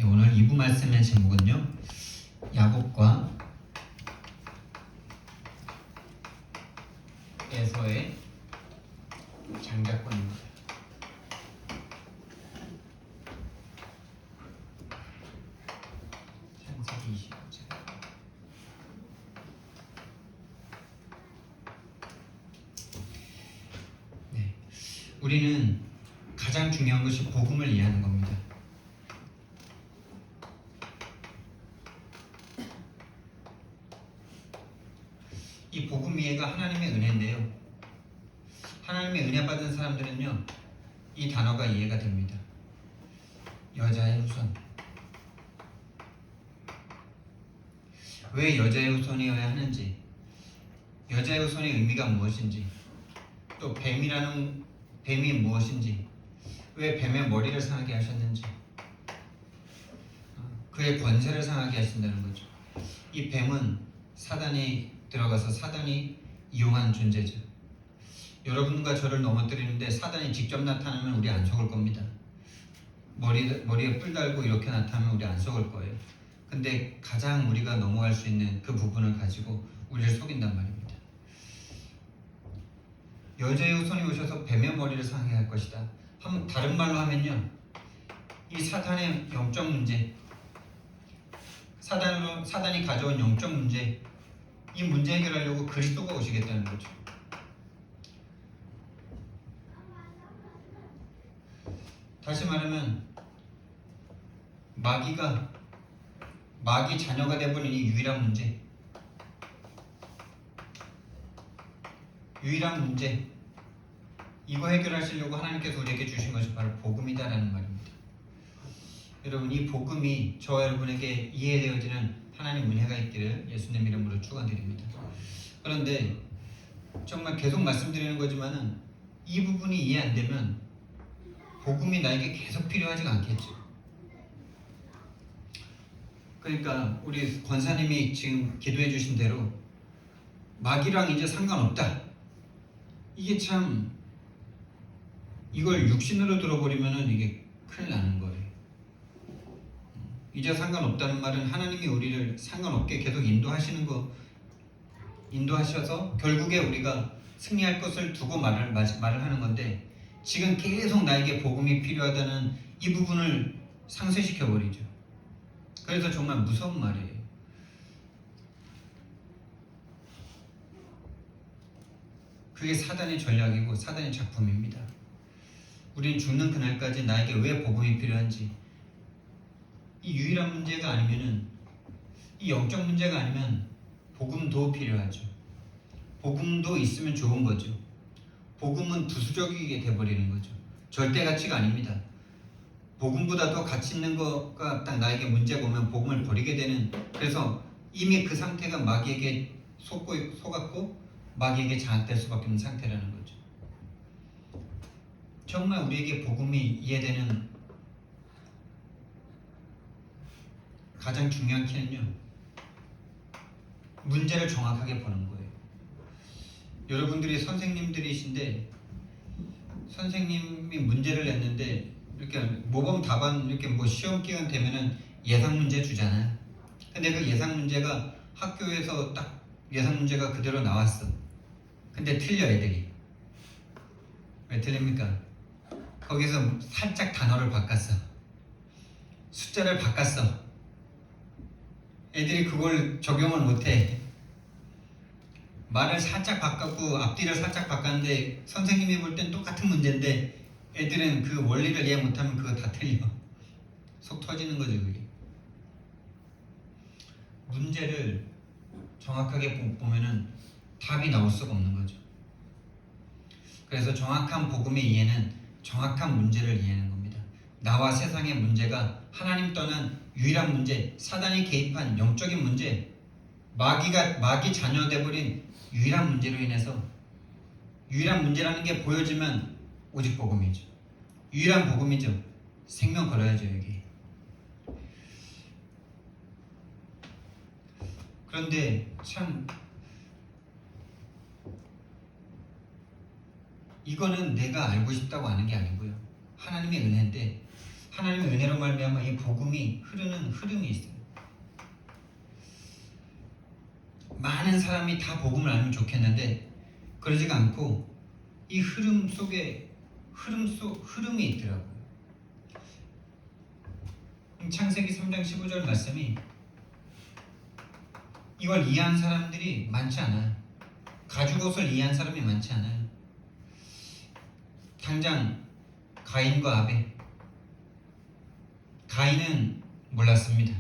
오늘 2부 말씀의 제목은요, 야곱과 에서의 장자권입니다. 창세기 25장. 네, 우리는 가장 중요한 것이 복음을 이해하는 겁니다. 이 복음 이해가 하나님의 은혜인데요, 하나님의 은혜 받은 사람들은요, 이 단어가 이해가 됩니다. 여자의 후손. 왜 여자의 후손이어야 하는지, 여자의 후손의 의미가 무엇인지, 또 뱀이 무엇인지, 왜 뱀의 머리를 상하게 하셨는지, 그의 권세를 상하게 하신다는 거죠. 이 뱀은 사단이 들어가서 사단이 이용한 존재죠. 여러분과 저를 넘어뜨리는데 사단이 직접 나타나면 우리 안 속을 겁니다. 머리에 뿔 달고 이렇게 나타나면 우리 안 속을 거예요. 근데 가장 우리가 넘어갈 수 있는 그 부분을 가지고 우리를 속인단 말입니다. 여자의 후손이 오셔서 뱀의 머리를 상하게 할 것이다. 다른 말로 하면요, 이 사탄의 영적 문제, 사단이 가져온 영적 문제, 이 문제 해결하려고 그리스도가 오시겠다는 거죠. 다시 말하면 마귀 자녀가 되어버린 이 유일한 문제, 이거 해결하시려고 하나님께서 우리에게 주신 것이 바로 복음이다라는 말입니다. 여러분, 이 복음이 저와 여러분에게 이해되어지는 하나님 은혜가 있기를 예수님 이름으로 축원드립니다. 그런데 정말 계속 말씀드리는 거지만은 이 부분이 이해 안 되면 복음이 나에게 계속 필요하지가 않겠죠. 그러니까 우리 권사님이 지금 기도해 주신 대로 마귀랑 이제 상관없다, 이게 참, 이걸 육신으로 들어버리면은 이게 큰일 나는 거예요. 이제 상관없다는 말은 하나님이 우리를 상관없게 계속 인도하셔서 결국에 우리가 승리할 것을 두고 말을 하는 건데, 지금 계속 나에게 복음이 필요하다는 이 부분을 상쇄시켜 버리죠. 그래서 정말 무서운 말이에요. 그게 사단의 전략이고 사단의 작품입니다. 우리는 죽는 그날까지 나에게 왜 복음이 필요한지, 이 유일한 문제가 아니면은, 이 영적 문제가 아니면 복음도 필요하죠. 복음도 있으면 좋은 거죠. 복음은 부수적이게 돼버리는 거죠. 절대 가치가 아닙니다. 복음보다 더 가치 있는 거가 딱 나에게 문제가 오면 복음을 버리게 되는, 그래서 이미 그 상태가 마귀에게 속았고 마귀에게 장악될 수밖에 없는 상태라는 거죠. 정말 우리에게 복음이 이해되는 가장 중요한 키는요, 문제를 정확하게 보는 거예요. 여러분들이 선생님들이신데 선생님이 문제를 냈는데 이렇게 모범 답안 이렇게 뭐 시험 기간 되면은 예상 문제 주잖아요. 근데 그 예상 문제가 학교에서 딱 예상 문제가 그대로 나왔어. 근데 틀려, 애들이. 왜 틀립니까? 거기서 살짝 단어를 바꿨어. 숫자를 바꿨어. 애들이 그걸 적용을 못해. 말을 살짝 바꿨고 앞뒤를 살짝 바꿨는데 선생님이 볼 땐 똑같은 문제인데 애들은 그 원리를 이해 못하면 그거 다 틀려. 속 터지는 거죠, 그게. 문제를 정확하게 보면은 답이 나올 수가 없는 거죠. 그래서 정확한 복음의 이해는 정확한 문제를 이해하는 겁니다. 나와 세상의 문제가 하나님 떠난 유일한 문제, 사단이 개입한 영적인 문제, 마귀 자녀 돼버린 유일한 문제로 인해서, 유일한 문제라는 게 보여지면 오직 복음이죠. 유일한 복음이죠. 생명 걸어야죠, 여기. 그런데 참, 이거는 내가 알고 싶다고 하는 게 아니고요, 하나님의 은혜인데, 하나님의 은혜로 말미암아 이 복음이 흐르는 흐름이 있어요. 많은 사람이 다 복음을 알면 좋겠는데 그러지가 않고 이 흐름 속에 흐름이 있더라고요. 창세기 3장 15절 말씀이 이걸 이해한 사람들이 많지 않아요. 가죽옷을 이해한 사람이 많지 않아요. 당장 가인과 아벨. 가인은 몰랐습니다.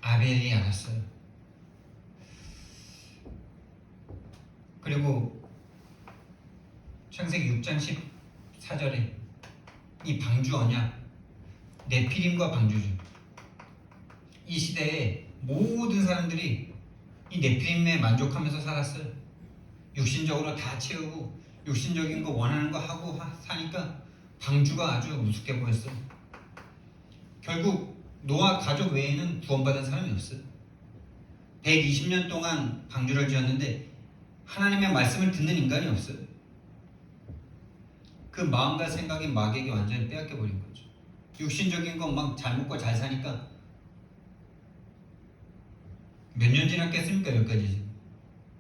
아벨이 알았어요. 그리고 창세기 6장 14절에 이 방주 언약, 네피림과 방주죠. 이 시대에 모든 사람들이 이 네피림에 만족하면서 살았어요. 육신적으로 다 채우고 육신적인 거 원하는 거 하고 사니까 방주가 아주 우습게 보였어요. 결국 노아 가족 외에는 구원받은 사람이 없어요. 120년 동안 방주를 지었는데 하나님의 말씀을 듣는 인간이 없어요. 그 마음과 생각이 마귀에게 완전히 빼앗겨버린 거죠. 육신적인 건 막 잘 먹고 잘 사니까 몇 년 지났겠습니까? 여기까지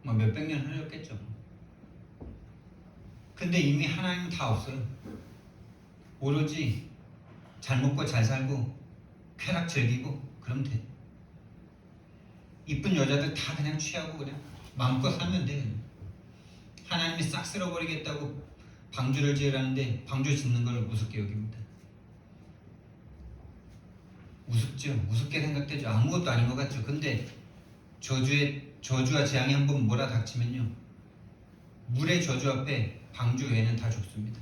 뭐 몇백 년 흘렸겠죠. 근데 이미 하나님은 다 없어요. 오로지 잘 먹고 잘 살고 쾌락 즐기고 그러면 돼. 이쁜 여자들 다 그냥 취하고 그냥 마음껏 살면 돼. 하나님이 싹 쓸어버리겠다고 방주를 지으라는데 방주 짓는 걸 우습게 여깁니다. 우습죠. 우습게 생각되죠. 아무것도 아닌 것 같죠. 근데 저주와 재앙이 한번 몰아닥치면요, 물의 저주 앞에 방주 외에는 다 죽습니다.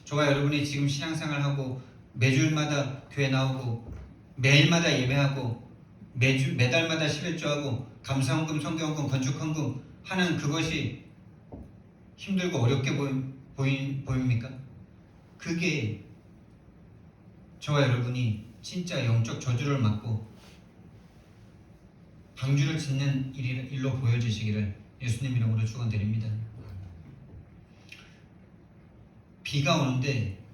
저와 여러분이 지금 신앙생활하고 매주일마다 교회 나오고 매일마다 예배하고 매달마다 11조하고 감사헌금, 성경헌금, 건축헌금 하는 그것이 힘들고 어렵게 보입니까? 그게 저와 여러분이 진짜 영적 저주를 맞고 방주를 짓는 일로 보여주시기를 예수님 이름으로 축원드립니다. 비가 오는데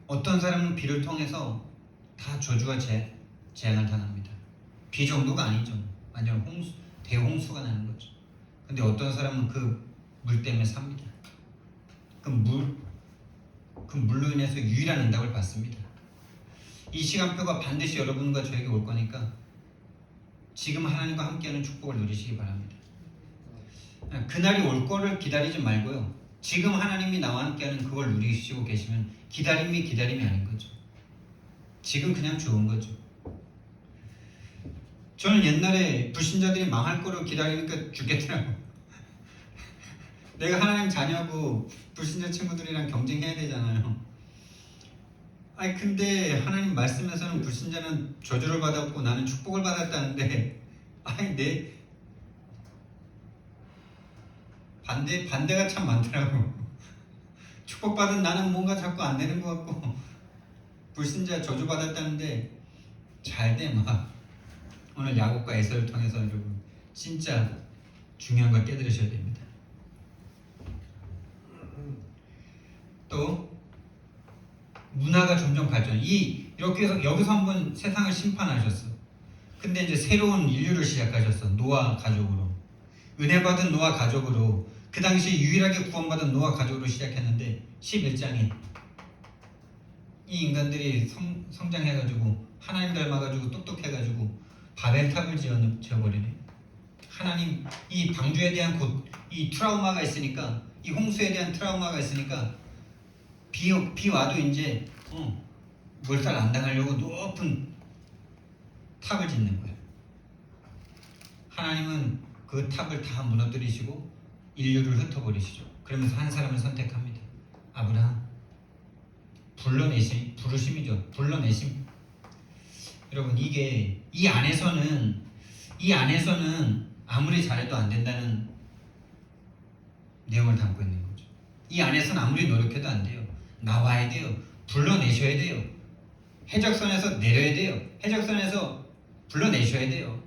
어떤 사람은 비를 통해서 다 저주와 재앙을 당합니다. 비 정도가 아니죠. 완전 대홍수가 나는 거죠. 근데 어떤 사람은 그 물 때문에 삽니다. 그 물로 인해서 유일한 응답을 받습니다. 이 시간표가 반드시 여러분과 저에게 올 거니까 지금 하나님과 함께하는 축복을 누리시기 바랍니다. 그날이 올 거를 기다리지 말고요, 지금 하나님이 나와 함께하는 그걸 누리시고 계시면 기다림이 아닌 거죠. 지금 그냥 좋은 거죠. 저는 옛날에 불신자들이 망할 거를 기다리니까 죽겠더라고요. 내가 하나님 자녀고 불신자 친구들이랑 경쟁해야 되잖아요. 아니 근데 하나님 말씀에서는 불신자는 저주를 받았고 나는 축복을 받았다는데, 아니 내 반대가 참 많더라고. 축복받은 나는 뭔가 자꾸 안 되는 것 같고 불신자 저주 받았다는데 잘 돼 막. 오늘 야곱과 에서를 통해서 여러분 진짜 중요한 걸 깨달으셔야 됩니다. 또 문화가 점점 발전. 이렇게 해서 여기서 한번 세상을 심판하셨어. 근데 이제 새로운 인류를 시작하셨어. 노아 가족으로, 은혜 받은 노아 가족으로, 그 당시 유일하게 구원받은 노아 가족으로 시작했는데 11장에 이 인간들이 성장해가지고 하나님 닮아가지고 똑똑해가지고 바벨탑을 지어버리네. 하나님 이 방주에 대한 이 트라우마가 있으니까, 이 홍수에 대한 트라우마가 있으니까 비 와도 이제 몰살 안 당하려고 높은 탑을 짓는 거예요. 하나님은 그 탑을 다 무너뜨리시고 인류를 흩어버리시죠. 그러면서 한 사람을 선택합니다. 아브라함. 부르심이죠. 불러내심. 여러분 이게 이 안에서는 아무리 잘해도 안 된다는 내용을 담고 있는 거죠. 이 안에서는 아무리 노력해도 안 돼요. 나와야 돼요. 불러내셔야 돼요. 해적선에서 내려야 돼요. 해적선에서 불러내셔야 돼요.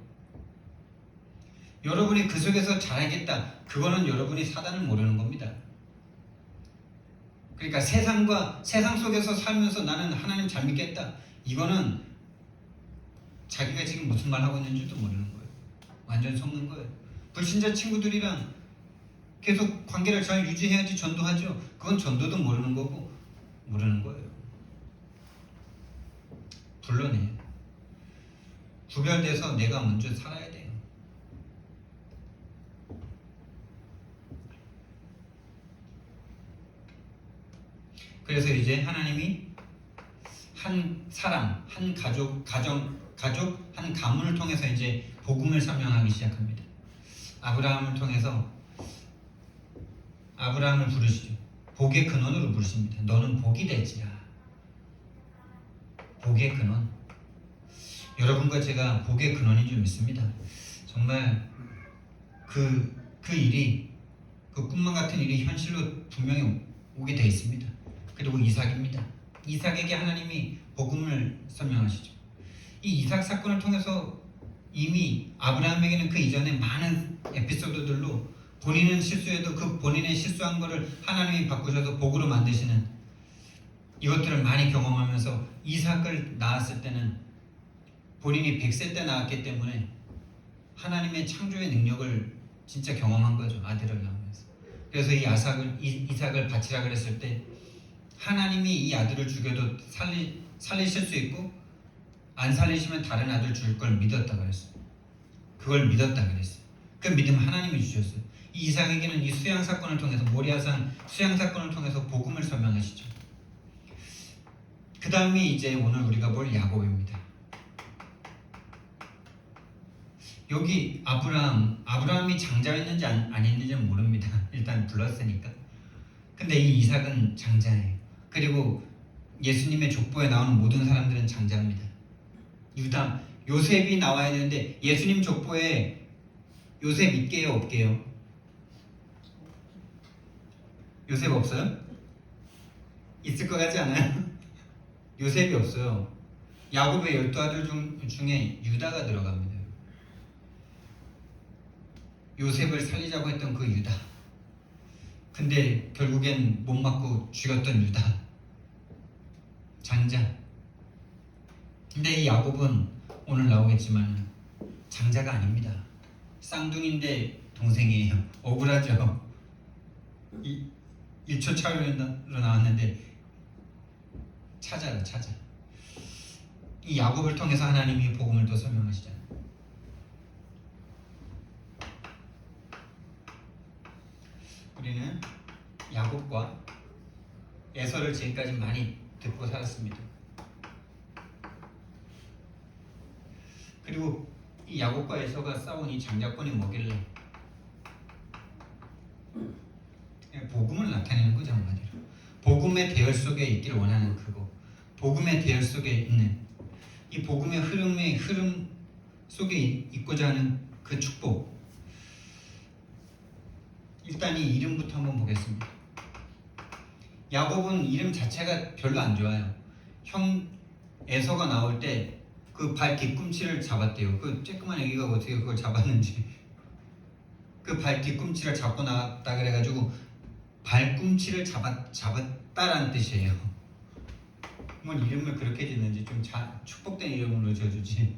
여러분이 그 속에서 잘하겠다, 그거는 여러분이 사단을 모르는 겁니다. 그러니까 세상 속에서 살면서 나는 하나님 잘 믿겠다. 이거는 자기가 지금 무슨 말 하고 있는지도 모르는 거예요. 완전 속는 거예요. 불신자 친구들이랑 계속 관계를 잘 유지해야지 전도하죠. 그건 전도도 모르는 거고 모르는 거예요. 불러내. 구별돼서 내가 먼저 살아야 돼요. 그래서 이제 하나님이 한 사람, 한 가족, 한 가문을 통해서 이제 복음을 설명하기 시작합니다. 아브라함을 통해서 아브라함을 부르시죠. 복의 근원으로 부르십니다. 너는 복이 될지라. 복의 근원. 여러분과 제가 복의 근원인 줄 믿습니다. 정말 그 일이, 그 꿈만 같은 일이 현실로 분명히 오게 되어 있습니다. 그리고 이삭입니다. 이삭에게 하나님이 복음을 설명하시죠. 이 이삭 사건을 통해서 이미 아브라함에게는 그 이전에 많은 에피소드들로 본인은 실수해도 그 본인의 실수한 거를 하나님이 바꾸셔서 복으로 만드시는 이것들을 많이 경험하면서 이삭을 낳았을 때는 본인이 100세 때 낳았기 때문에 하나님의 창조의 능력을 진짜 경험한 거죠. 아들을 낳으면서. 그래서 이 이삭을 바치라 그랬을 때 하나님이 이 아들을 죽여도 살리실 수 있고 안 살리시면 다른 아들 줄 걸 믿었다 그랬어요. 그걸 믿었다 그랬어요. 그 믿음 하나님이 주셨어요. 이 이삭에게는 이 수양 사건을 통해서 모리아산 수양 사건을 통해서 복음을 설명하시죠. 그 다음이 이제 오늘 우리가 볼 야곱입니다. 여기 아브라함이 장자였는지 아닌지는 모릅니다. 일단 불렀으니까. 근데 이 이삭은 장자예요. 그리고 예수님의 족보에 나오는 모든 사람들은 장자입니다. 유다, 요셉이 나와야 되는데 예수님 족보에 요셉 있게요, 없게요? 요셉 없어요? 있을 것 같지 않아요? 요셉이 없어요. 야곱의 12아들 중에 유다가 들어갑니다. 요셉을 살리자고 했던 그 유다. 근데 결국엔 못 맞고 죽였던 유다. 장자. 근데 이 야곱은 오늘 나오겠지만 장자가 아닙니다. 쌍둥이인데 동생이에요. 억울하죠. 1초 차이로 나왔는데 찾아. 이 야곱을 통해서 하나님이 복음을 또 설명하시잖아요. 우리는 야곱과 에서를 지금까지 많이 듣고 살았습니다. 그리고 이 야곱과 에서가 싸운 이 장자권이 뭐길래? 복음을 나타내는 거죠, 한마디로. 복음의 대열 속에 있기를 원하는 그거. 복음의 대열 속에 있는 이 복음의 흐름 속에 있고자 하는 그 축복. 일단 이 이름부터 한번 보겠습니다. 야곱은 이름 자체가 별로 안 좋아요. 형 에서가 나올 때 그 발 뒤꿈치를 잡았대요. 그 쬐끄만 애기가 어떻게 그걸 잡았는지. 그 발 뒤꿈치를 잡고 나왔다 그래가지고 발꿈치를 잡았다라는 뜻이에요. 뭐 이름을 그렇게 짓는지 좀 축복된 이름으로 지어주지.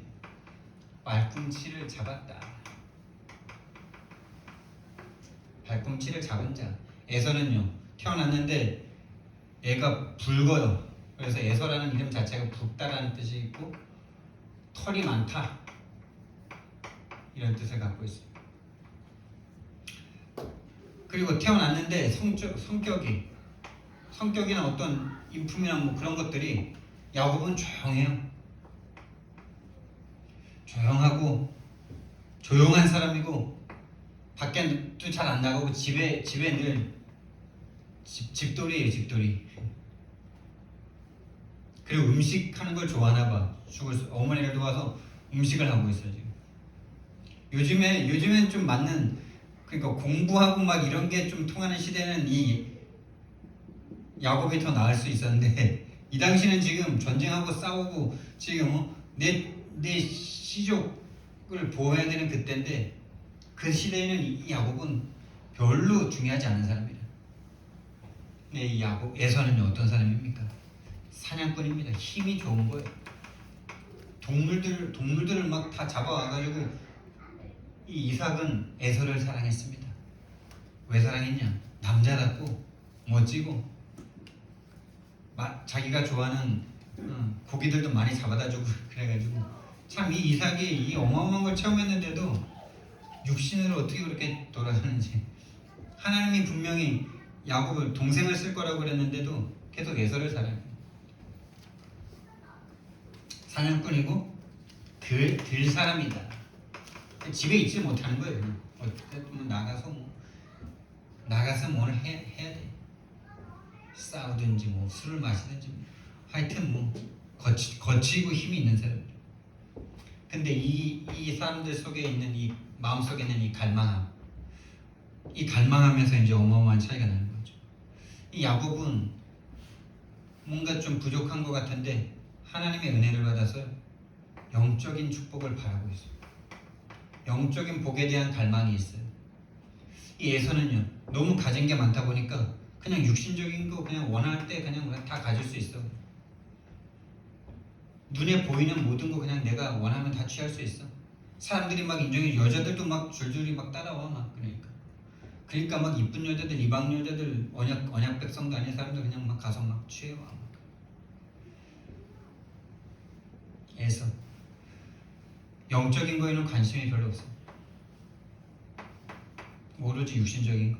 발꿈치를 잡았다. 발꿈치를 잡은 자. 에서는요, 태어났는데 애가 붉어요. 그래서 에서라는 이름 자체가 붉다라는 뜻이 있고 털이 많다 이런 뜻을 갖고 있어요. 그리고 태어났는데 성격이나 어떤 인품이나 뭐 그런 것들이 야곱은 조용해요. 조용한 사람이고 밖에도 잘 안 나가고 집에 늘 집돌이에요, 집돌이. 그리고 음식하는 걸 좋아하나 봐. 어머니를 도와서 음식을 하고 있어요, 지금. 요즘엔 좀 맞는, 그러니까 공부하고 막 이런 게 좀 통하는 시대는 이 야곱이 더 나을 수 있었는데 이 당시는 지금 전쟁하고 싸우고 지금 내 시족을 보호해야 되는 그때인데 그 시대에는 이 야곱은 별로 중요하지 않은 사람이에요. 네, 이 야곱 에서는요 어떤 사람입니까? 사냥꾼입니다. 힘이 좋은 거예요. 동물들을 막 다 잡아와가지고 이 이삭은 에서를 사랑했습니다. 왜 사랑했냐? 남자답고 멋지고 자기가 좋아하는 고기들도 많이 잡아다주고 그래가지고 참 이 이삭이 이 어마어마한 걸 체험했는데도 육신으로 어떻게 그렇게 돌아가는지 하나님이 분명히 야곱을 동생을 쓸 거라고 그랬는데도 계속 에서를 사랑해요. 사냥꾼이고 들 사람이다. 집에 있지 못하는 거예요. 어쨌든 나가서 뭘 해야 돼. 싸우든지 뭐 술을 마시든지 하여튼 뭐 거치고 힘이 있는 사람. 근데 이 사람들 속에 있는 이 마음 속에 있는 이 갈망하면서 이제 어마어마한 차이가 나는 거죠. 이 야곱은 뭔가 좀 부족한 것 같은데 하나님의 은혜를 받아서 영적인 축복을 바라고 있어요. 영적인 복에 대한 갈망이 있어요. 이 에서는요 너무 가진 게 많다 보니까 그냥 육신적인 거 그냥 원할 때 그냥 다 가질 수 있어. 눈에 보이는 모든 거 그냥 내가 원하면 다 취할 수 있어. 사람들이 막 인정해. 여자들도 막 줄줄이 막 따라와 막. 그러니까 막 이쁜 여자들, 이방 여자들, 언약 백성도 아닌 사람들 그냥 막 가서 막 취해와. 에서 영적인 거에는 관심이 별로 없어. 오로지 육신적인 거.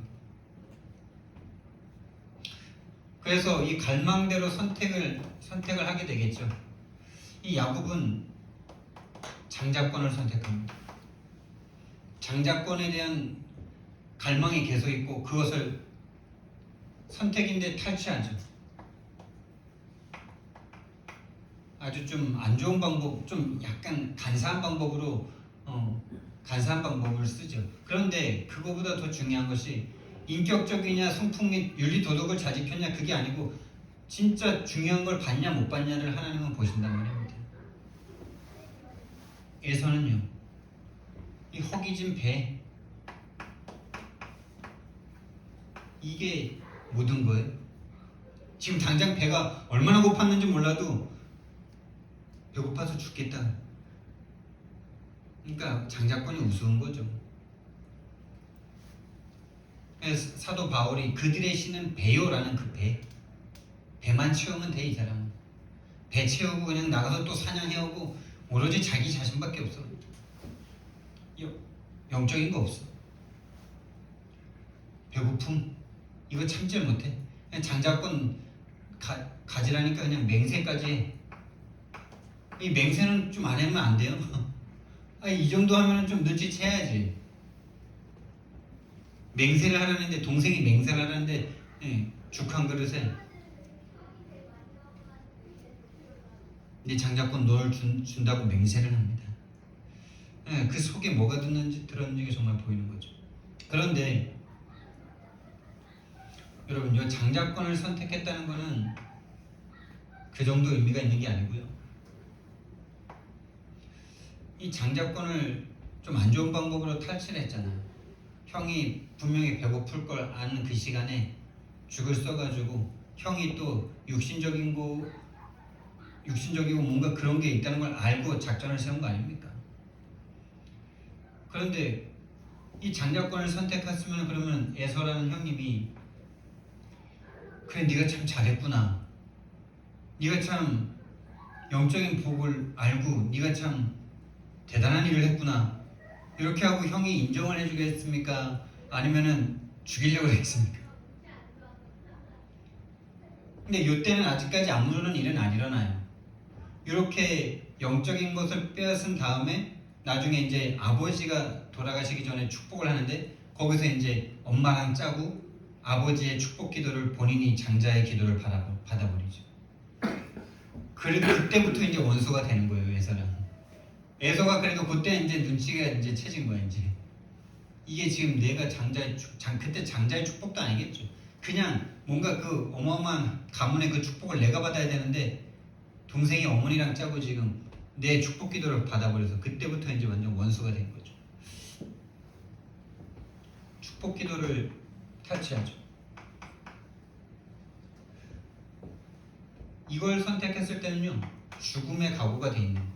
그래서 이 갈망대로 선택을 하게 되겠죠. 이 야곱은 장자권을 선택합니다. 장자권에 대한 갈망이 계속 있고 그것을 선택인데 탈취하죠. 아주 좀 안 좋은 방법, 좀 약간 간사한 방법을 쓰죠. 그런데 그거보다 더 중요한 것이 인격적이냐 성품 및 윤리 도덕을 잘 지켰냐 그게 아니고 진짜 중요한 걸 받냐 못 받냐를 하나님은 보신단 말입니다. 에서는요 이 허기진 배 이게 모든 거예요. 지금 당장 배가 얼마나 고팠는지 몰라도 배고파서 죽겠다. 그러니까 장자권이 우스운 거죠. 그래서 사도 바울이 그들의 신은 배요라는 그 배만 채우면 돼. 이 사람은 배 채우고 그냥 나가서 또 사냥해오고 오로지 자기 자신밖에 없어. 영적인 거 없어. 배고픔 이거 참지를 못해. 그냥 장자권 가지라니까 그냥 맹세까지 해. 이 맹세는 좀 안 하면 안 돼요. 이 정도 하면 좀 눈치채야지. 맹세를 하라는데 동생이 맹세를 하라는데 죽 한 그릇에 네 장자권 널 준다고 맹세를 합니다. 그 속에 뭐가 들었는지가 정말 보이는 거죠. 그런데 여러분 이 장자권을 선택했다는 것은 그 정도 의미가 있는 게 아니고요. 이 장자권을 좀 안 좋은 방법으로 탈취를 했잖아. 형이 분명히 배고플 걸 아는 그 시간에 죽을 써가지고 형이 또 육신적이고 뭔가 그런 게 있다는 걸 알고 작전을 세운 거 아닙니까? 그런데 이 장자권을 선택했으면 그러면 에서라는 형님이 그래 네가 참 잘했구나. 네가 참 영적인 복을 알고 네가 참 대단한 일을 했구나. 이렇게 하고 형이 인정을 해주겠습니까? 아니면은 죽이려고 했습니까? 근데 이때는 아직까지 아무런 일은 안 일어나요. 이렇게 영적인 것을 빼앗은 다음에 나중에 이제 아버지가 돌아가시기 전에 축복을 하는데 거기서 이제 엄마랑 짜고 아버지의 축복 기도를 본인이 장자의 기도를 받아버리죠. 그래도 그때부터 이제 원수가 되는 거예요, 에서랑. 에서가 그래도 그때 이제 눈치가 이제 채진 거야, 이제. 이게 지금 내가 그때 장자의 축복도 아니겠죠. 그냥 뭔가 그 어마어마한 가문의 그 축복을 내가 받아야 되는데 동생이 어머니랑 짜고 지금 내 축복 기도를 받아버려서 그때부터 이제 완전 원수가 된 거죠. 축복 기도를 탈취하죠. 이걸 선택했을 때는요, 죽음의 각오가 돼 있는 거예요.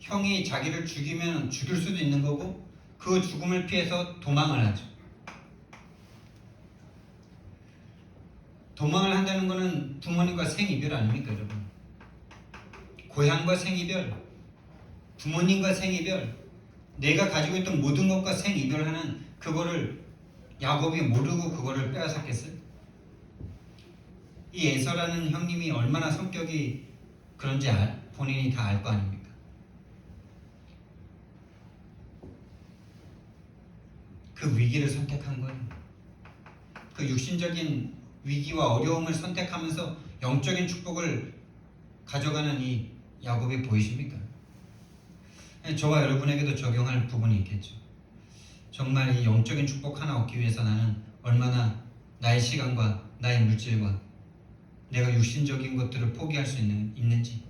형이 자기를 죽이면 죽일 수도 있는 거고, 그 죽음을 피해서 도망을 하죠. 도망을 한다는 거는 부모님과 생이별 아닙니까, 여러분? 고향과 생이별, 부모님과 생이별, 내가 가지고 있던 모든 것과 생이별하는 그거를 야곱이 모르고 그거를 빼앗았겠어요? 이 에서라는 형님이 얼마나 성격이 그런지 본인이 다 알 거 아닙니까? 그 위기를 선택한 거예요. 그 육신적인 위기와 어려움을 선택하면서 영적인 축복을 가져가는 이 야곱이 보이십니까? 저와 여러분에게도 적용할 부분이 있겠죠. 정말 이 영적인 축복 하나 얻기 위해서 나는 얼마나 나의 시간과 나의 물질과 내가 육신적인 것들을 포기할 수 있는지,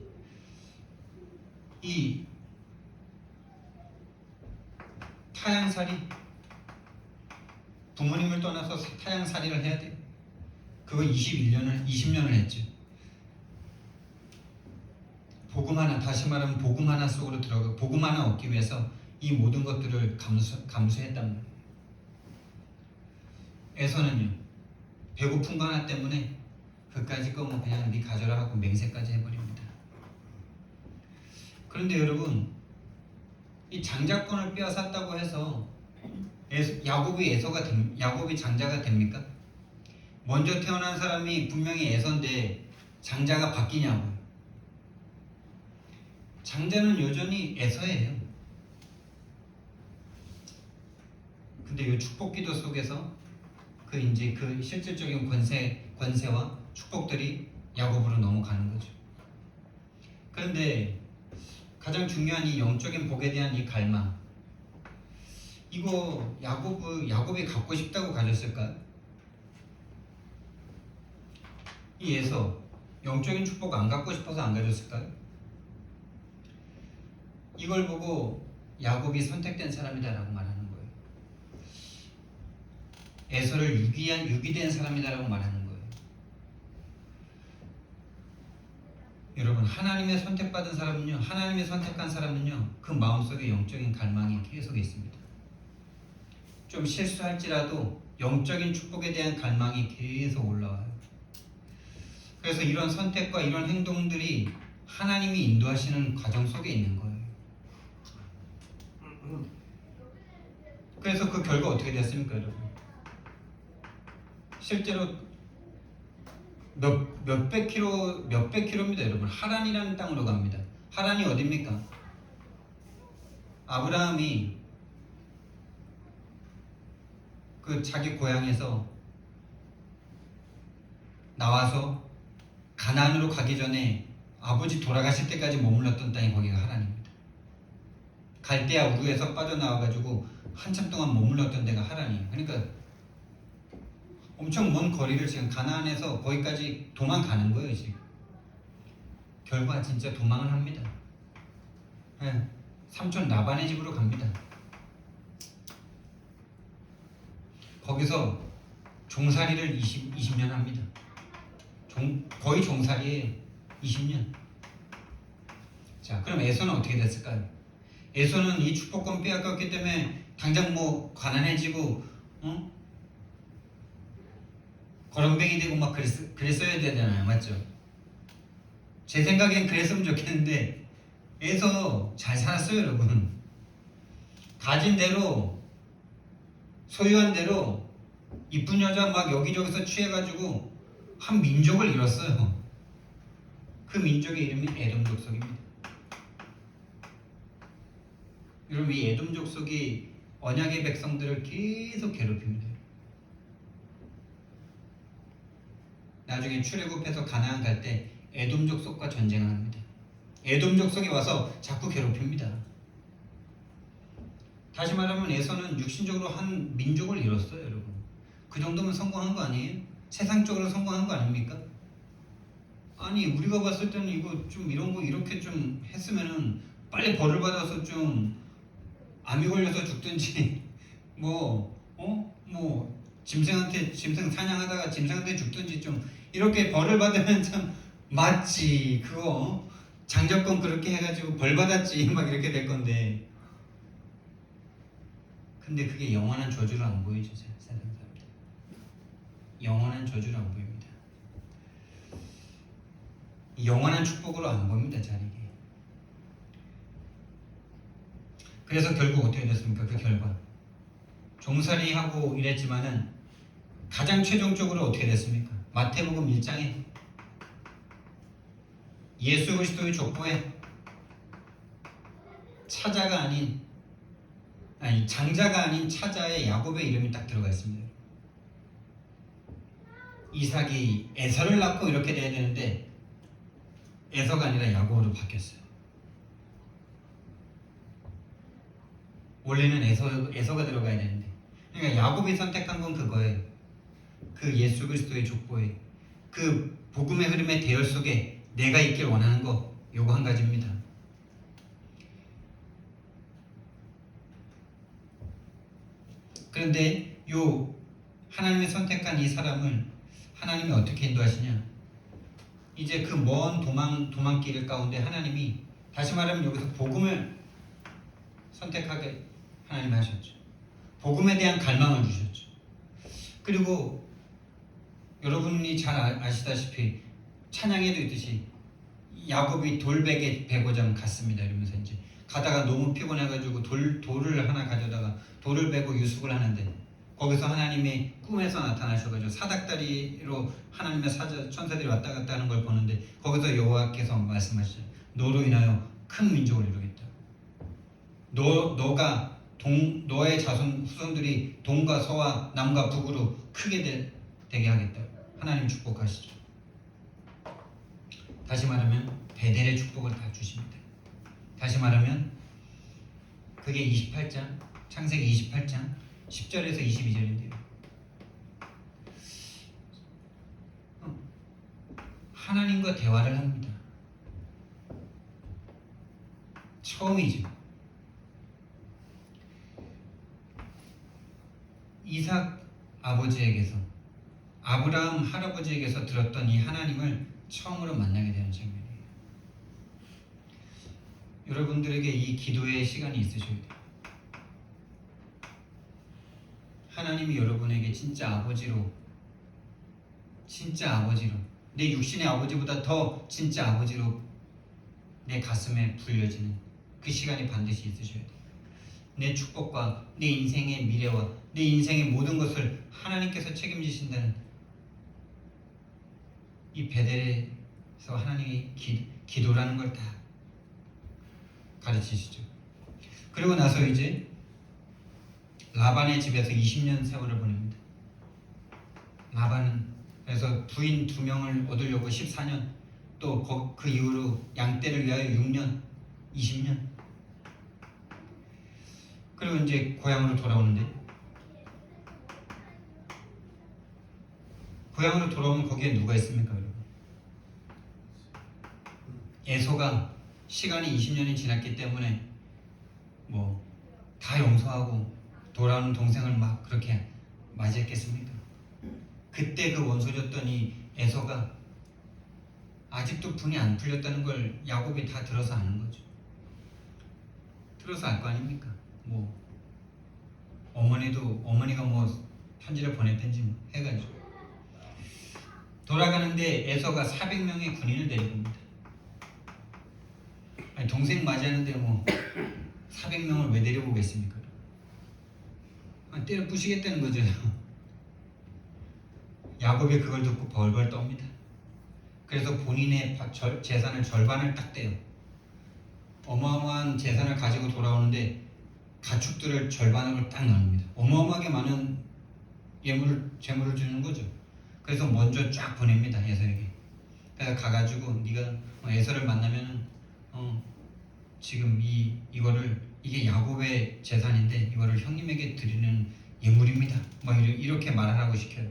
이 타향살이, 부모님을 떠나서 타향살이를 해야 돼요. 그거 20년을 했죠. 복음 하나, 다시 말하면 복음 하나 속으로 들어가, 복음 하나 얻기 위해서 이 모든 것들을 감수했단 말이에요. 에서는요, 배고픈 거 하나 때문에 그까짓 거 뭐 그냥 네 가져라 하고 맹세까지 해버립니다. 그런데 여러분, 이 장자권을 빼앗았다고 해서 야곱이 장자가 됩니까? 먼저 태어난 사람이 분명히 에서인데 장자가 바뀌냐고요. 장자는 여전히 에서예요. 근데 이 축복기도 속에서 그 실질적인 권세와 축복들이 야곱으로 넘어가는 거죠. 그런데 가장 중요한 이 영적인 복에 대한 이 갈망, 이거 야곱이 갖고 싶다고 가졌을까요? 이 에서 영적인 축복 안 갖고 싶어서 안 가졌을까요? 이걸 보고 야곱이 선택된 사람이다라고 말하는 거예요. 에서를 유기된 사람이다라고 말하는 거예요. 여러분, 하나님의 선택받은 사람은요, 하나님의 선택한 사람은요, 그 마음속에 영적인 갈망이 계속 있습니다. 좀 실수할지라도 영적인 축복에 대한 갈망이 계속 올라와요. 그래서 이런 선택과 이런 행동들이 하나님이 인도하시는 과정 속에 있는 거예요. 그래서 그 결과 어떻게 됐습니까, 여러분? 실제로 몇백 킬로입니다, 여러분. 하란이라는 땅으로 갑니다. 하란이 어디입니까? 아브라함이 그 자기 고향에서 나와서 가나안으로 가기 전에 아버지 돌아가실 때까지 머물렀던 땅이 거기가 하란입니다. 갈대아 우르에서 빠져나와가지고 한참 동안 머물렀던 데가 하란이에요. 그러니까 엄청 먼 거리를 지금 가나안에서 거기까지 도망가는 거예요, 지금. 결과 진짜 도망을 합니다. 네, 삼촌 라반의 집으로 갑니다. 거기서 종살이를 20년 합니다. 거의 종살이에요. 20년. 자, 그럼 에서는 어떻게 됐을까요? 에서는 이 축복권 빼앗겼기 때문에 당장 뭐 가난해지고 거렁뱅이 되고 막 그랬어야 되잖아요, 맞죠? 제 생각엔 그랬으면 좋겠는데 에서 잘 살았어요, 여러분. 가진 대로, 소유한 대로 이쁜 여자 막 여기저기서 취해가지고 한 민족을 잃었어요. 그 민족의 이름이 에돔 족속입니다. 여러분, 이 에돔 족속이 언약의 백성들을 계속 괴롭힙니다. 나중에 출애굽해서 가나안 갈 때 에돔 족속과 전쟁을 합니다. 에돔 족속이 와서 자꾸 괴롭힙니다. 다시 말하면 에서는 육신적으로 한 민족을 잃었어요, 여러분. 그 정도면 성공한 거 아니에요? 세상적으로 성공한 거 아닙니까? 아니, 우리가 봤을 때는 이거 좀 이런 거 이렇게 좀 했으면은 빨리 벌을 받아서 좀 암이 걸려서 죽든지 짐승 사냥하다가 짐승한테 죽든지 좀 이렇게 벌을 받으면 참 맞지. 그거 장자권 그렇게 해가지고 벌 받았지. 막 이렇게 될 건데. 근데 그게 영원한 저주로 안 보이죠, 세상 사람들. 영원한 저주로 안 보입니다. 영원한 축복으로 안 보입니다, 잘 이게. 그래서 결국 어떻게 됐습니까? 그 결과 종살이하고 이랬지만은 가장 최종적으로 어떻게 됐습니까? 마태복음 1장에 예수 그리스도의 족보에 차자가 아닌 장자가 아닌 차자의 야곱의 이름이 딱 들어가 있습니다. 이삭이 에서를 낳고 이렇게 돼야 되는데 에서가 아니라 야곱으로 바뀌었어요. 원래는 에서가 들어가야 되는데, 그러니까 야곱이 선택한 건 그거예요. 그 예수 그리스도의 족보에 그 복음의 흐름의 대열 속에 내가 있길 원하는 거, 요거 한 가지입니다. 그런데 요 하나님이 선택한 이 사람을 하나님이 어떻게 인도하시냐? 이제 그 먼 도망길 가운데 하나님이, 다시 말하면 여기서 복음을 선택하게 하나님이 하셨죠. 복음에 대한 갈망을 주셨죠. 그리고 여러분이 잘 아시다시피 찬양에도 있듯이 야곱이 돌베개 105장 갔습니다. 이러면서 이제 가다가 너무 피곤해가지고 돌을 하나 가져다가 돌을 베고 유숙을 하는데, 거기서 하나님이 꿈에서 나타나셔가지고 사닥다리로 하나님의 천사들이 왔다 갔다 하는 걸 보는데, 거기서 여호와께서 말씀하시죠. 너로 인하여 큰 민족을 이루겠다. 너가 너의 자손 후손들이 동과 서와 남과 북으로 크게 되게 하겠다. 하나님 축복하시죠. 다시 말하면 베델의 축복을 다 주십니다. 다시 말하면 그게 28장, 창세기 28장 10절에서 22절인데요. 하나님과 대화를 합니다. 처음이죠. 이삭 아버지에게서, 아브라함 할아버지에게서 들었던 이 하나님을 처음으로 만나게 되는 장면이에요. 여러분들에게 이 기도의 시간이 있으셔야 돼요. 하나님이 여러분에게 진짜 아버지로, 내 육신의 아버지보다 더 진짜 아버지로 내 가슴에 불려지는 그 시간이 반드시 있으셔야 돼요. 내 축복과 내 인생의 미래와 내 인생의 모든 것을 하나님께서 책임지신다는 이 베델에서 하나님이 기도라는 걸 다 가르치시죠. 그리고 나서 이제 라반의 집에서 20년 세월을 보냅니다. 라반은 그래서 부인 2명을 얻으려고 14년, 또 그 이후로 양떼를 위하여 6년, 20년. 그리고 이제 고향으로 돌아오는데, 고향으로 돌아오면 거기에 누가 있습니까, 여러분? 에서가 시간이 20년이 지났기 때문에 뭐 다 용서하고 돌아오는 동생을 막 그렇게 맞이했겠습니까? 그때 그 원소졌던 이 에서가 아직도 분이 안 풀렸다는 걸 야곱이 다 들어서 아는 거죠. 들어서 알 거 아닙니까? 뭐 어머니가 뭐 편지를 보냈든지 뭐 해가지고 돌아가는데 에서가 400명의 군인을 데리고 옵니다. 아니, 동생 맞이하는데 뭐 400명을 왜 데리고 오겠습니까? 아니, 때려 부시겠다는 거죠. 야곱이 그걸 듣고 벌벌 떱니다. 그래서 본인의 재산을 절반을 딱 떼요. 어마어마한 재산을 가지고 돌아오는데 가축들을 절반으로 딱 나눕니다. 어마어마하게 많은 재물을 주는 거죠. 그래서 먼저 쫙 보냅니다, 에서에게. 그래서 가가지고 네가 에서를 만나면은 지금 이게 야곱의 재산인데 이거를 형님에게 드리는 예물입니다. 막 이렇게 말하라고 시켜요.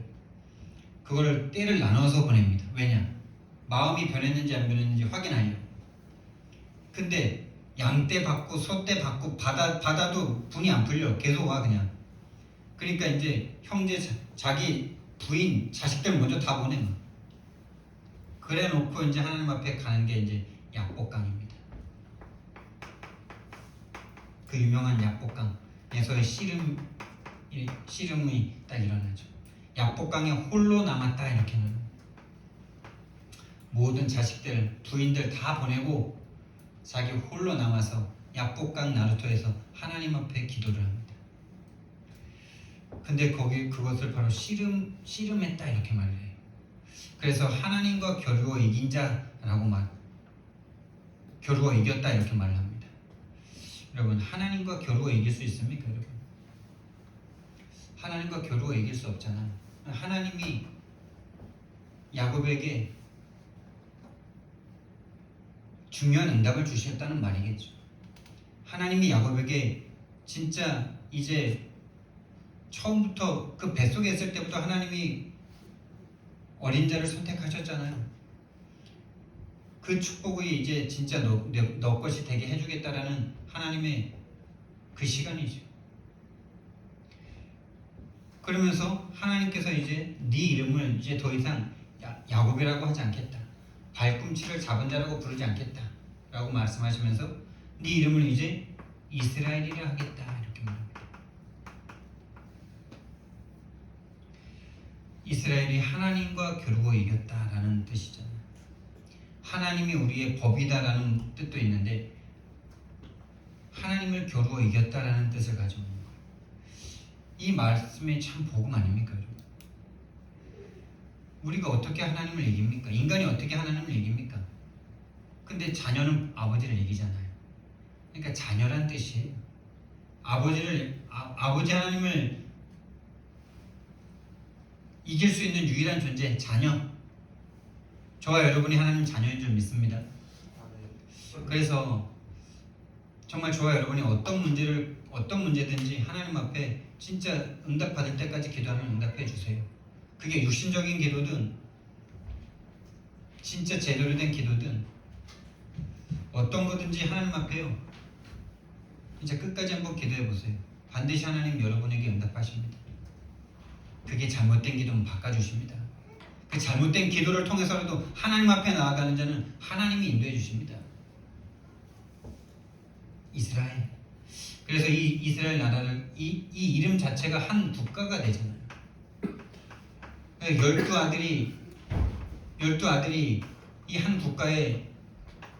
그걸 때를 나눠서 보냅니다. 왜냐? 마음이 변했는지 안 변했는지 확인하려고. 근데 양떼 받고 소떼 받고 받아도 분이 안 풀려. 계속 와 그냥. 그러니까 이제 형제, 자기 부인, 자식들 먼저 다 보내. 그래 놓고 이제 하나님 앞에 가는 게 이제 약복강입니다. 그 유명한 약복강에서의 씨름이 딱 일어나죠. 약복강에 홀로 남았다 이렇게는 모든 자식들, 부인들 다 보내고 자기 홀로 남아서 약복강 나루토에서 하나님 앞에 기도를 합니다. 근데 그것을 바로 씨름했다 이렇게 말을 해요. 그래서 하나님과 겨루어 이긴 자라고 겨루어 이겼다 이렇게 말을 합니다. 여러분, 하나님과 겨루어 이길 수 있습니까, 여러분? 하나님과 겨루어 이길 수 없잖아요. 하나님이 야곱에게 중요한 응답을 주셨다는 말이겠죠. 하나님이 야곱에게 진짜 이제 처음부터 그 뱃속에 있을 때부터 하나님이 어린 자를 선택하셨잖아요. 그 축복이 이제 진짜 너 것이 되게 해주겠다라는 하나님의 그 시간이죠. 그러면서 하나님께서 이제 네 이름을 이제 더 이상 야곱이라고 하지 않겠다. 발꿈치를 잡은 자라고 부르지 않겠다. 라고 말씀하시면서 네 이름을 이제 이스라엘이라 하겠다. 이렇게 말합니다. 이스라엘이 하나님과 겨루어 이겼다라는 뜻이잖아요. 하나님이 우리의 법이다라는 뜻도 있는데 하나님을 겨루어 이겼다라는 뜻을 가지고 있는 거예요. 이 말씀이 참 복음 아닙니까? 우리가 어떻게 하나님을 이깁니까? 인간이 어떻게 하나님을 이깁니까? 근데 자녀는 아버지를 이기잖아요. 그러니까 자녀란 뜻이에요. 아버지 하나님을 이길 수 있는 유일한 존재, 자녀. 저와 여러분이 하나님 자녀인 줄 믿습니다. 그래서 정말 저와 여러분이 어떤 문제든지 하나님 앞에 진짜 응답받을 때까지 기도하면 응답해 주세요. 그게 육신적인 기도든 진짜 제대로 된 기도든 어떤 거든지 하나님 앞에요. 진짜 끝까지 한번 기도해 보세요. 반드시 하나님 여러분에게 응답하십니다. 그게 잘못된 기도면 바꿔주십니다. 그 잘못된 기도를 통해서라도 하나님 앞에 나아가는 자는 하나님이 인도해 주십니다. 이스라엘. 그래서 이 이스라엘 나라를 이 이름 자체가 한 국가가 되잖아요. 12아들이 이 한 국가의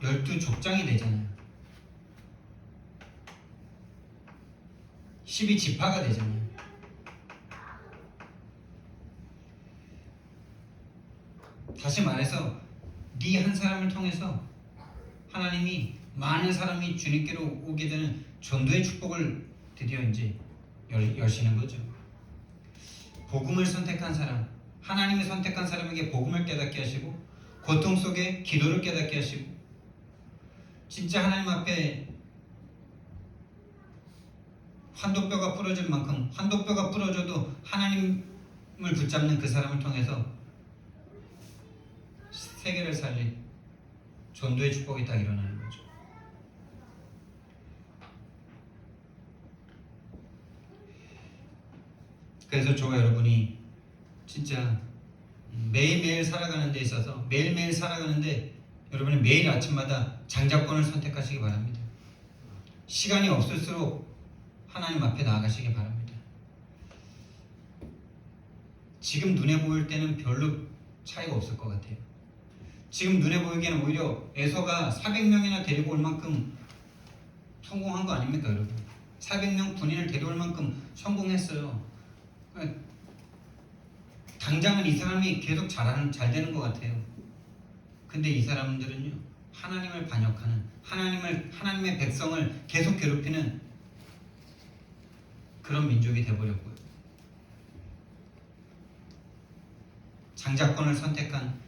12족장이 되잖아요. 12지파가 되잖아요. 다시 말해서 네 한 사람을 통해서 하나님이 많은 사람이 주님께로 오게 되는 전도의 축복을 드디어 이제 여시는 거죠. 복음을 선택한 사람, 하나님이 선택한 사람에게 복음을 깨닫게 하시고 고통 속에 기도를 깨닫게 하시고 진짜 하나님 앞에 환도뼈가 부러질 만큼 환도뼈가 부러져도 하나님을 붙잡는 그 사람을 통해서 세계를 살린 전도의 축복이 딱 일어나는 거죠. 그래서 저와 여러분이 진짜 매일매일 살아가는 데 있어서 매일매일 살아가는데 여러분이 매일 아침마다 장자권을 선택하시기 바랍니다. 시간이 없을수록 하나님 앞에 나아가시기 바랍니다. 지금 눈에 보일 때는 별로 차이가 없을 것 같아요. 지금 눈에 보이기에는 오히려 에서가 400명이나 데리고 올 만큼 성공한 거 아닙니까, 여러분? 400명 군인을 데려올 만큼 성공했어요. 당장은 이 사람이 계속 잘 되는 것 같아요. 근데 이 사람들은요, 하나님을 반역하는, 하나님의 백성을 계속 괴롭히는 그런 민족이 되어버렸고요. 장자권을 선택한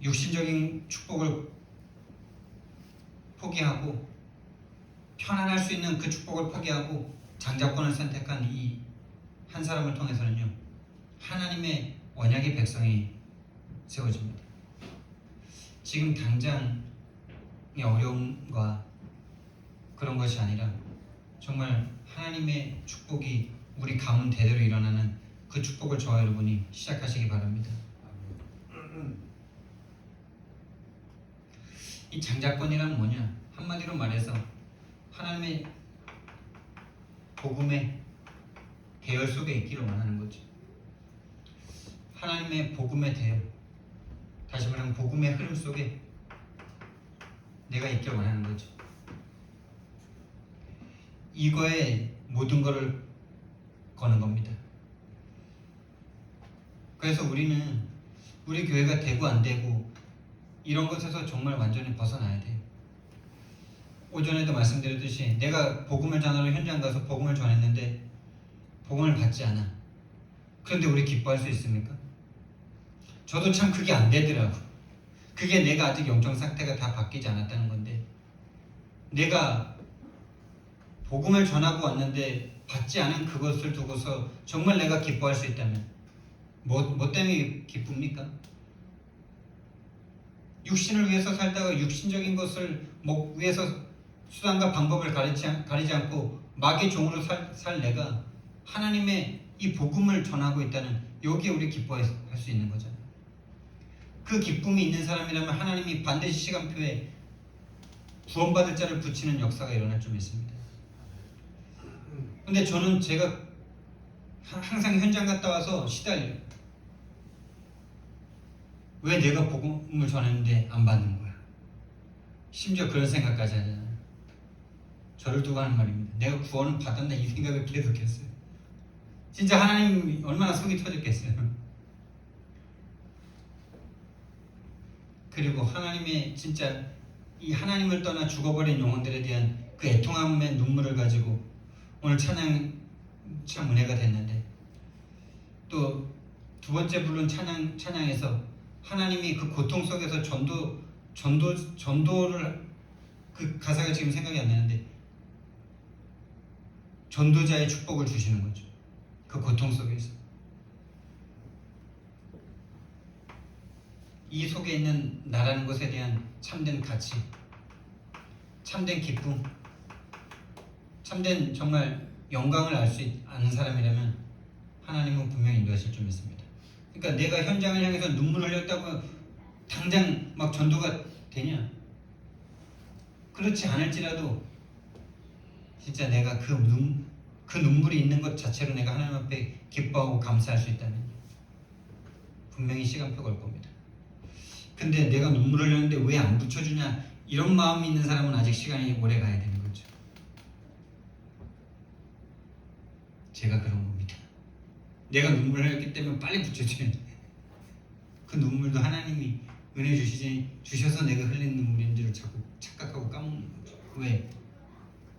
육신적인 축복을 포기하고 편안할 수 있는 그 축복을 포기하고 장자권을 선택한 이 한 사람을 통해서는요, 하나님의 언약의 백성이 세워집니다. 지금 당장의 어려움과 그런 것이 아니라 정말 하나님의 축복이 우리 가문 대대로 일어나는 그 축복을 저와 여러분이 시작하시기 바랍니다. 이 장자권이란 뭐냐? 한마디로 말해서 하나님의 복음의 대열 속에 있기를 원하는 거죠. 하나님의 복음의 대열, 다시 말하면 복음의 흐름 속에 내가 있길 원하는 거죠. 이거에 모든 것을 거는 겁니다. 그래서 우리는 우리 교회가 되고 안 되고 이런 것에서 정말 완전히 벗어나야 돼요. 오전에도 말씀드렸듯이 내가 복음을 전하러 현장 가서 복음을 전했는데 복음을 받지 않아. 그런데 우리 기뻐할 수 있습니까? 저도 참 그게 안 되더라고. 그게 내가 아직 영적 상태가 다 바뀌지 않았다는 건데, 내가 복음을 전하고 왔는데 받지 않은 그것을 두고서 정말 내가 기뻐할 수 있다면 뭐 때문에 기쁩니까? 육신을 위해서 살다가 육신적인 것을 위해서 수단과 방법을 가리지 않고 마귀의 종으로 살 내가 하나님의 이 복음을 전하고 있다는, 여기에 우리 기뻐할 수 있는 거잖아요. 그 기쁨이 있는 사람이라면 하나님이 반드시 시간표에 구원받을 자를 붙이는 역사가 일어날 줄 믿습니다. 근데 저는 제가 항상 현장 갔다 와서 시달려요. 왜 내가 복음을 전했는데 안 받는 거야? 심지어 그런 생각까지 하잖아요. 저를 두고 하는 말입니다. 내가 구원을 받았나 이 생각을 계속했어요. 진짜 하나님 얼마나 속이 터졌겠어요. 그리고 하나님의 진짜 이 하나님을 떠나 죽어버린 영혼들에 대한 그 애통함의 눈물을 가지고 오늘 찬양 참 은혜가 됐는데, 또 두 번째 부른 찬양에서 하나님이 그 고통 속에서 전도를, 그 가사가 지금 생각이 안 나는데 전도자의 축복을 주시는 거죠. 그 고통 속에서 이 속에 있는 나라는 것에 대한 참된 가치, 참된 기쁨, 참된 정말 영광을 알 수 아는 사람이라면 하나님은 분명히 인도하실 줄 믿습니다. 그러니까 내가 현장을 향해서 눈물을 흘렸다고 당장 막 전도가 되냐? 그렇지 않을지라도 진짜 내가 그 눈물이 있는 것 자체로 내가 하나님 앞에 기뻐하고 감사할 수 있다면 분명히 시간표 걸 겁니다. 근데 내가 눈물을 흘렸는데 왜 안 붙여주냐, 이런 마음이 있는 사람은 아직 시간이 오래 가야 되는 거죠. 제가 그런 겁니다. 내가 눈물을 흘렸기 때문에 빨리 붙여줘야 돼. 그 눈물도 하나님이 은혜 주셔서 내가 흘린 눈물인 줄 자꾸 착각하고 까먹는 거죠. 왜?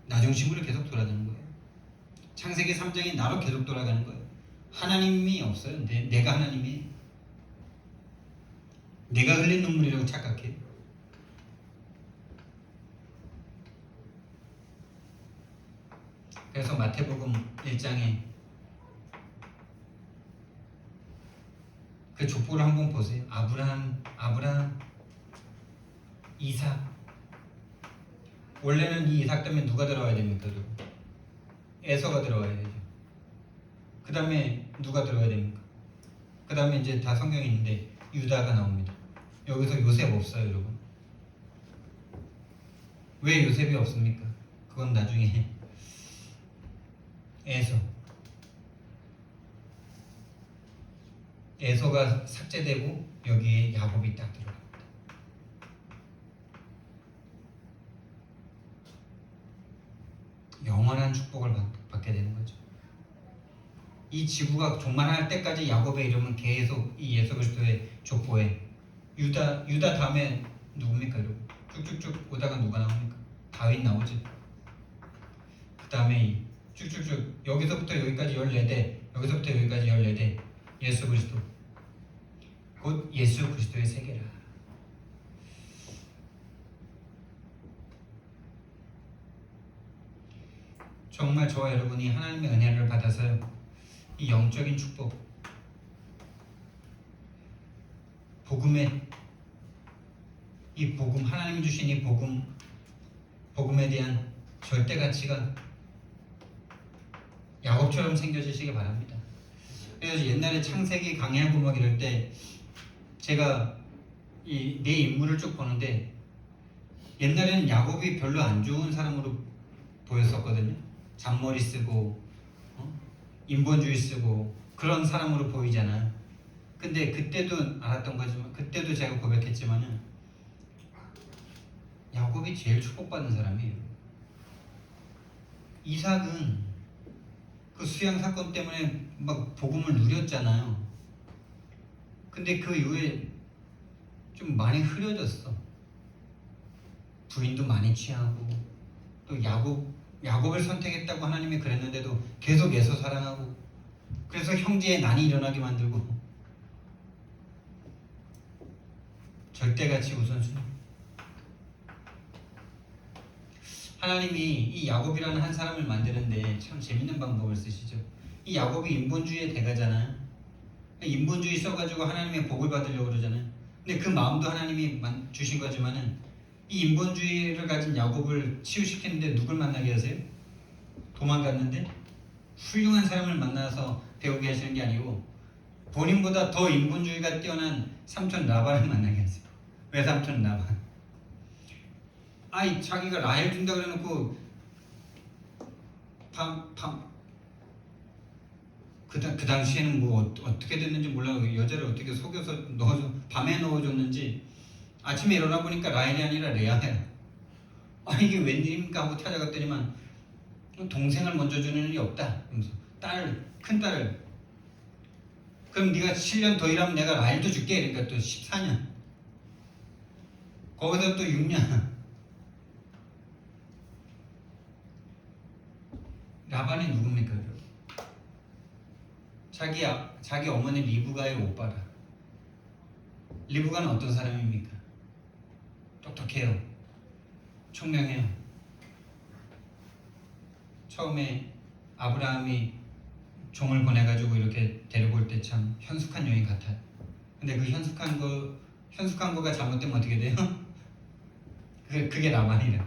나 중심으로 계속 돌아가는 거예요. 창세기 3장이 나로 계속 돌아가는 거예요. 하나님이 없어요. 내가 하나님이, 내가 흘린 눈물이라고 착각해요. 그래서 마태복음 1장에 그 족보를 한번 보세요. 아브라함, 이삭. 원래는 이 이삭 때문에 누가 들어와야 됩니까? 에서가 들어와야 되죠. 그 다음에 누가 들어와야 됩니까? 그 다음에 이제 다 성경에 있는데 유다가 나옵니다. 여기서 요셉 없어요, 여러분. 왜 요셉이 없습니까? 그건 나중에 에서가 삭제되고 여기에 야곱이 딱 들어갑니다. 영원한 축복을 받게 되는 거죠. 이 지구가 종말할 때까지 야곱의 이름은 계속 이 예수 그리스도의 족보에, 유다 다음에 누굽니까, 여러분? 쭉쭉쭉 오다가 누가 나옵니까? 다윗 나오죠. 그 다음에 쭉쭉쭉 여기서부터 여기까지 14대, 여기서부터 여기까지 14대, 예수 그리스도, 곧 예수 그리스도의 세계라. 정말 저와 여러분이 하나님의 은혜를 받아서요, 이 영적인 축복, 복음의 이 복음, 하나님이 주신 이 복음에 대한 절대 가치가 야곱처럼 생겨지시기 바랍니다. 그래서 옛날에 창세기 강의하고 막 이럴 때 제가 내 인물을 쭉 보는데 옛날에는 야곱이 별로 안 좋은 사람으로 보였었거든요. 잔머리 쓰고 인본주의 쓰고 그런 사람으로 보이잖아요. 근데 그때도 알았던 거지만, 그때도 제가 고백했지만은 야곱이 제일 축복받은 사람이에요. 이삭은 그 수양 사건 때문에 막 복음을 누렸잖아요. 근데 그 이후에 좀 많이 흐려졌어. 부인도 많이 취하고, 또 야곱을 선택했다고 하나님이 그랬는데도 계속 에서 사랑하고, 그래서 형제의 난이 일어나게 만들고, 절대가치 우선순위. 하나님이 이 야곱이라는 한 사람을 만드는데 참 재밌는 방법을 쓰시죠. 이 야곱이 인본주의의 대가잖아요. 인본주의 써가지고 하나님의 복을 받으려고 그러잖아요. 근데 그 마음도 하나님이 주신 거지만은 이 인본주의를 가진 야곱을 치유시키는데 누굴 만나게 하세요? 도망갔는데 훌륭한 사람을 만나서 배우게 하시는 게 아니고 본인보다 더 인본주의가 뛰어난 삼촌 라반을 만나게 하세요. 외삼촌 라반. 아이 자기가 라헬 준다 그래놓고 그 당시에는 뭐 어떻게 됐는지 몰라. 여자를 어떻게 속여서 밤에 넣어줬는지 아침에 일어나 보니까 라헬이 아니라 레아야. 아 이게 웬일입니까 하고 찾아갔더니만 동생을 먼저 주는 일이 없다. 그러면서 큰 딸을 그럼 네가 7년 더 일하면 내가 라헬도 줄게. 그러니까 또 14년 거기서 또 6년. 라반이 누굽니까? 자기 어머니 리브가의 오빠라. 리브가는 어떤 사람입니까? 똑똑해요. 총명해요. 처음에 아브라함이 종을 보내가지고 이렇게 데리고 올 때 참 현숙한 여인 같아요. 근데 그 현숙한 거가 잘못되면 어떻게 돼요? 그게 라반이라.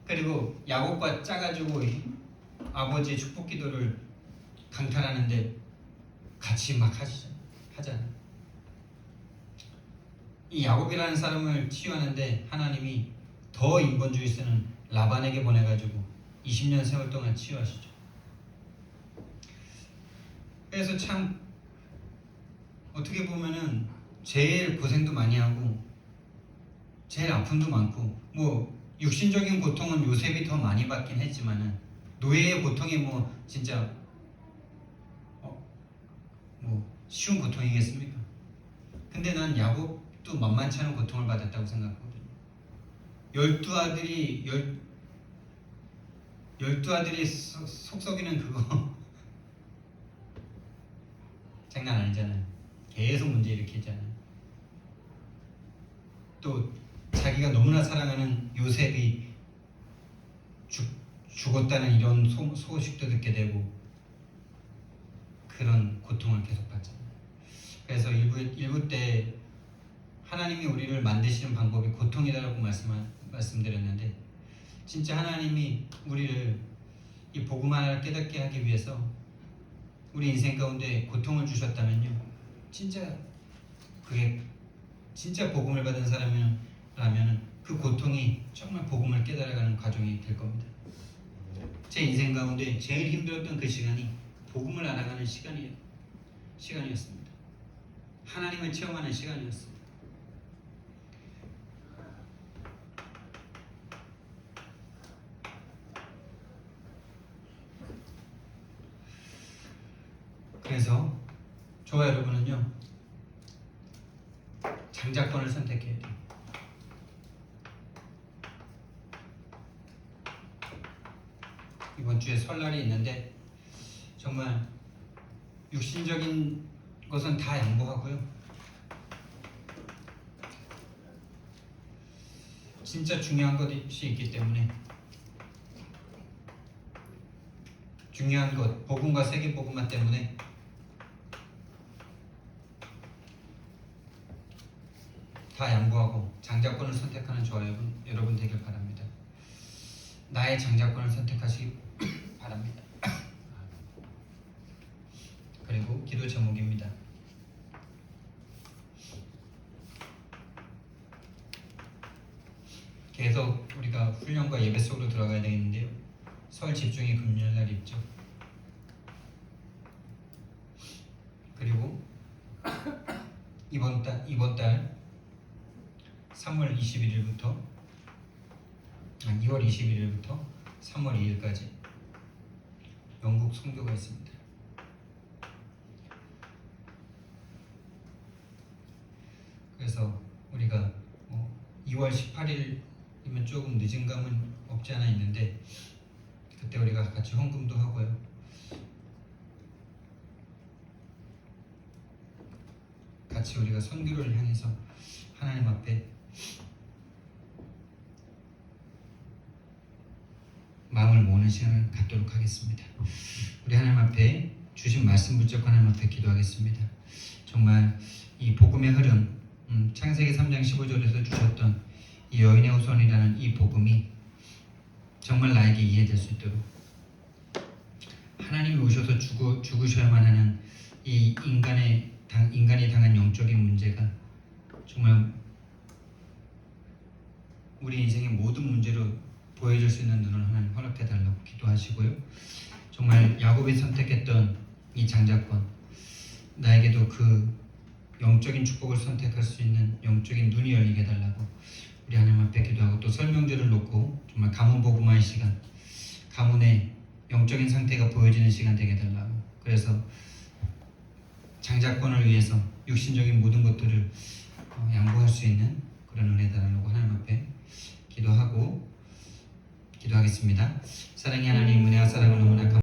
그리고 야곱과 짜가지고 아버지의 축복 기도를 강탈하는데 같이 막 하잖아. 이 야곱이라는 사람을 치유하는데 하나님이 더 인본주의 쓰는 라반에게 보내가지고 20년 세월 동안 치유하시죠. 그래서 참 어떻게 보면은 제일 고생도 많이 하고 제일 아픔도 많고 뭐 육신적인 고통은 요셉이 더 많이 받긴 했지만은 노예의 고통이 뭐 진짜 뭐 쉬운 고통이겠습니까? 근데 난 야곱도 만만치 않은 고통을 받았다고 생각하거든요. 12아들이 속썩이는 그거 장난 아니잖아요. 계속 문제 일으키잖아요. 또 자기가 너무나 사랑하는 요셉이 죽었다는 이런 소식도 듣게 되고 그런 고통을 계속 받잖아요. 그래서 일부 때 하나님이 우리를 만드시는 방법이 고통이다라고 말씀드렸는데 진짜 하나님이 우리를 이 복음 하나를 깨닫게 하기 위해서 우리 인생 가운데 고통을 주셨다면요, 그게 진짜 복음을 받은 사람이라면 그 고통이 정말 복음을 깨달아가는 과정이 될 겁니다. 제 인생 가운데 제일 힘들었던 그 시간이 복음을 알아가는 시간이었습니다. 하나님을 체험하는 시간이었습니다. 그래서 저와 여러분은요, 장자권을 선택해야 돼요. 이번 주에 설날이 있는데 정말 육신적인 것은 다 양보하고요, 진짜 중요한 것이 있기 때문에 중요한 것, 복음과 세계복음화 때문에 다 양보하고 장자권을 선택하는 저와 여러분 되길 바랍니다. 나의 장자권을 선택하시기 바랍니다. 그리고 기도 제목입니다. 계속 우리가 훈련과 예배 속으로 들어가야 되겠는데요. 설 집중의 금요일 날 있죠. 그리고 이번 달 3월 21일부터 2월 21일부터 3월 2일까지 영국 선교가 있습니다. 그래서 우리가 2월 18일이면 조금 늦은 감은 없지 않아 있는데 그때 우리가 같이 헌금도 하고요. 같이 우리가 선교를 향해서 하나님 앞에 마음을 모으는 시간을 갖도록 하겠습니다. 우리 하나님 앞에 주신 말씀 붙잡고 하나님 앞에 기도하겠습니다. 정말 이 복음의 흐름, 창세기 3장 15절에서 주셨던 이 여인의 후손이라는 이 복음이 정말 나에게 이해될 수 있도록 하나님이 오셔서 죽으셔야만 하는 이 인간이 당한 영적인 문제가 정말 우리 인생의 모든 문제로 보여줄 수 있는 눈을 하나님 허락해달라고 기도하시고요. 정말 야곱이 선택했던 이 장자권, 나에게도 그 영적인 축복을 선택할 수 있는 영적인 눈이 열리게 해달라고 우리 하나님 앞에 기도하고, 또 설명절을 놓고 정말 가문 복음화의 시간, 가문의 영적인 상태가 보여지는 시간 되게 해달라고, 그래서 장자권을 위해서 육신적인 모든 것들을 양보할 수 있는 그런 은혜 달라고 하나님 앞에 기도하겠습니다. 사랑의 하나님, 은혜와 사랑을 너무나